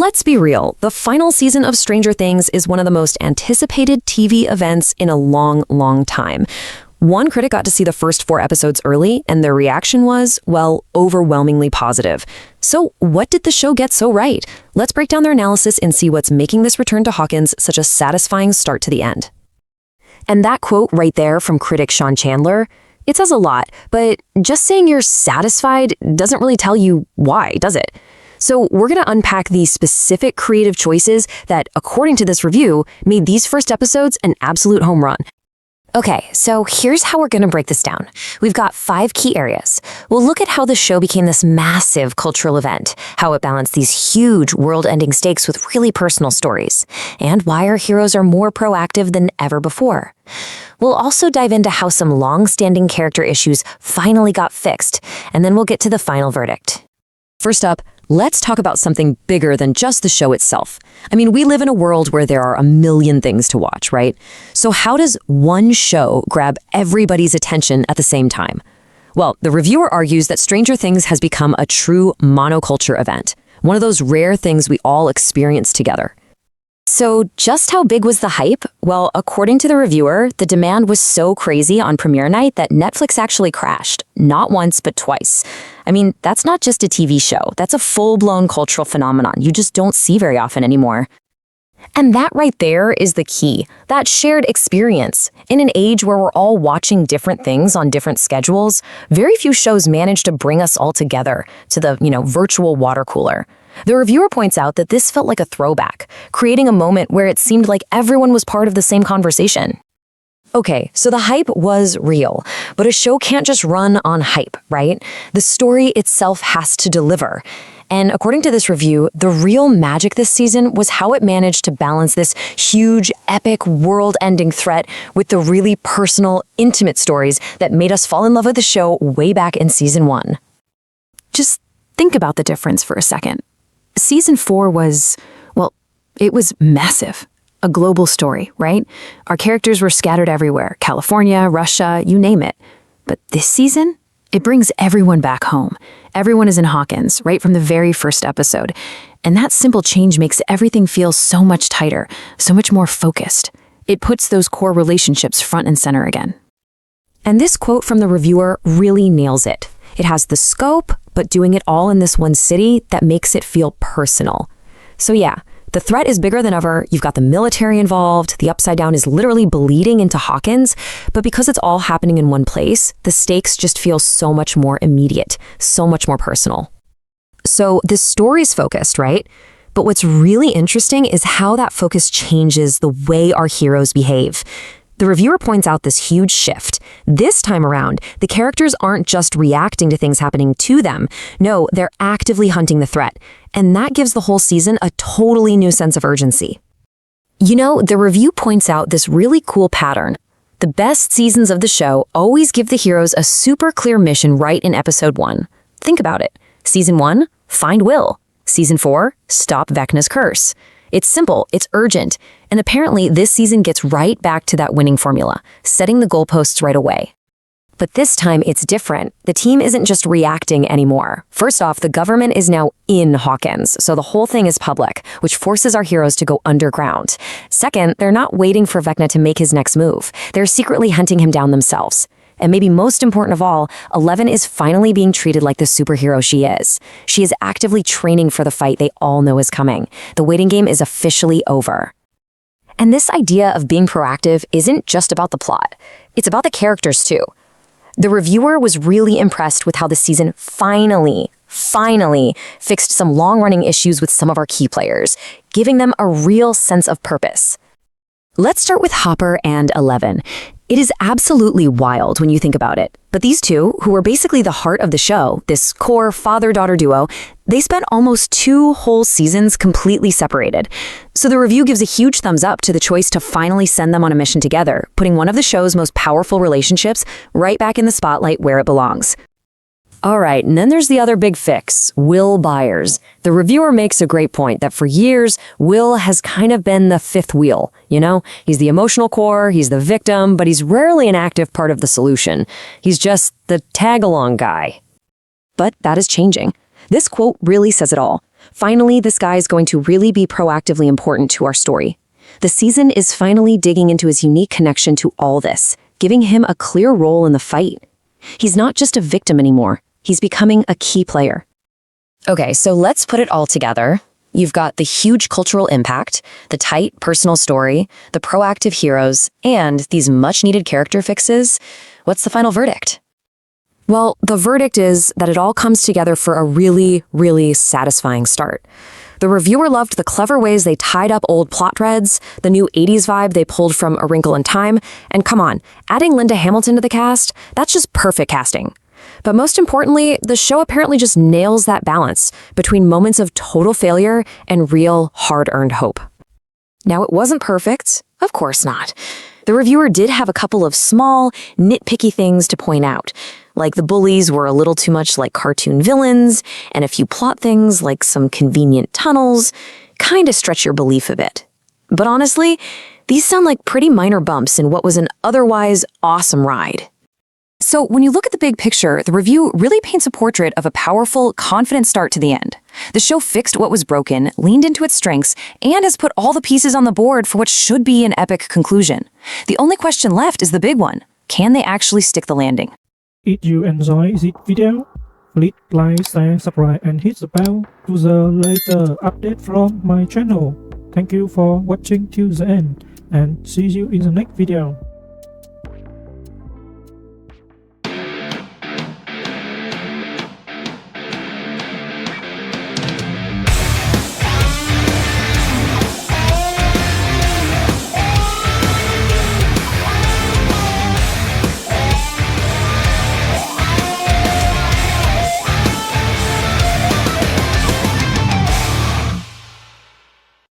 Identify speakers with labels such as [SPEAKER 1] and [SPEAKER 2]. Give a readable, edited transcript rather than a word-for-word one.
[SPEAKER 1] Let's be real, the final season of Stranger Things is one of the most anticipated TV events in a long, long time. One critic got to see the first 4 episodes early, and their reaction was, well, overwhelmingly positive. So what did the show get so right? Let's break down their analysis and see what's making this return to Hawkins such a satisfying start to the end. And that quote right there from critic Sean Chandler, it says a lot, but just saying you're satisfied doesn't really tell you why, does it? So we're going to unpack these specific creative choices that, according to this review, made these first episodes an absolute home run. Okay, so here's how we're going to break this down. We've got 5 key areas. We'll look at how the show became this massive cultural event, how it balanced these huge world-ending stakes with really personal stories, and why our heroes are more proactive than ever before. We'll also dive into how some long-standing character issues finally got fixed, and then we'll get to the final verdict. First up, let's talk about something bigger than just the show itself. I mean, we live in a world where there are a million things to watch, right? So how does one show grab everybody's attention at the same time? Well, the reviewer argues that Stranger Things has become a true monoculture event, one of those rare things we all experience together. So just how big was the hype? Well, according to the reviewer, the demand was so crazy on premiere night that Netflix actually crashed, not once, but twice. I mean, that's not just a TV show. That's a full-blown cultural phenomenon you just don't see very often anymore. And that right there is the key, that shared experience. In an age where we're all watching different things on different schedules, very few shows manage to bring us all together to the, virtual water cooler. The reviewer points out that this felt like a throwback, creating a moment where it seemed like everyone was part of the same conversation. Okay, so the hype was real, but a show can't just run on hype, right? The story itself has to deliver. And according to this review, the real magic this season was how it managed to balance this huge, epic, world-ending threat with the really personal, intimate stories that made us fall in love with the show way back in season 1.
[SPEAKER 2] Just think about the difference for a second. Season 4 was, it was massive. A global story, right? Our characters were scattered everywhere, California, Russia, you name it. But this season, it brings everyone back home. Everyone is in Hawkins, right from the very first episode. And that simple change makes everything feel so much tighter, so much more focused. It puts those core relationships front and center again.
[SPEAKER 1] And this quote from the reviewer really nails it. It has the scope, but doing it all in this one city that makes it feel personal. So yeah, the threat is bigger than ever. You've got the military involved. The Upside Down is literally bleeding into Hawkins. But because it's all happening in one place, the stakes just feel so much more immediate, so much more personal. So this story's focused, right? But what's really interesting is how that focus changes the way our heroes behave. The reviewer points out this huge shift. This time around, the characters aren't just reacting to things happening to them. No, they're actively hunting the threat. And that gives the whole season a totally new sense of urgency. The review points out this really cool pattern. The best seasons of the show always give the heroes a super clear mission right in episode 1. Think about it. Season 1, find Will. Season 4, stop Vecna's curse. It's simple, it's urgent, and apparently this season gets right back to that winning formula, setting the goalposts right away. But this time it's different. The team isn't just reacting anymore. First off, the government is now in Hawkins, so the whole thing is public, which forces our heroes to go underground. Second, they're not waiting for Vecna to make his next move. They're secretly hunting him down themselves. And maybe most important of all, Eleven is finally being treated like the superhero she is. She is actively training for the fight they all know is coming. The waiting game is officially over. And this idea of being proactive isn't just about the plot. It's about the characters too. The reviewer was really impressed with how the season finally fixed some long-running issues with some of our key players, giving them a real sense of purpose. Let's start with Hopper and Eleven. It is absolutely wild when you think about it. But these two, who were basically the heart of the show, this core father-daughter duo, they spent almost 2 whole seasons completely separated. So the review gives a huge thumbs up to the choice to finally send them on a mission together, putting one of the show's most powerful relationships right back in the spotlight where it belongs. All right, and then there's the other big fix, Will Byers. The reviewer makes a great point that for years, Will has kind of been the fifth wheel, He's the emotional core, he's the victim, but he's rarely an active part of the solution. He's just the tag-along guy. But that is changing. This quote really says it all. Finally, this guy is going to really be proactively important to our story. The season is finally digging into his unique connection to all this, giving him a clear role in the fight. He's not just a victim anymore. He's becoming a key player. Okay, so let's put it all together. You've got the huge cultural impact, the tight personal story, the proactive heroes, and these much-needed character fixes. What's the final verdict? Well, the verdict is that it all comes together for a really, really satisfying start. The reviewer loved the clever ways they tied up old plot threads, the new 80s vibe they pulled from A Wrinkle in Time, and come on, adding Linda Hamilton to the cast, that's just perfect casting. But most importantly, the show apparently just nails that balance between moments of total failure and real, hard-earned hope. Now, it wasn't perfect. Of course not. The reviewer did have a couple of small, nitpicky things to point out, like the bullies were a little too much like cartoon villains, and a few plot things like some convenient tunnels kind of stretch your belief a bit. But honestly, these sound like pretty minor bumps in what was an otherwise awesome ride. So when you look at the big picture, the review really paints a portrait of a powerful, confident start to the end. The show fixed what was broken, leaned into its strengths, and has put all the pieces on the board for what should be an epic conclusion. The only question left is the big one. Can they actually stick the landing?
[SPEAKER 3] If you enjoy this video, please like, share, subscribe and hit the bell to the later update from my channel. Thank you for watching till the end and see you in the next video.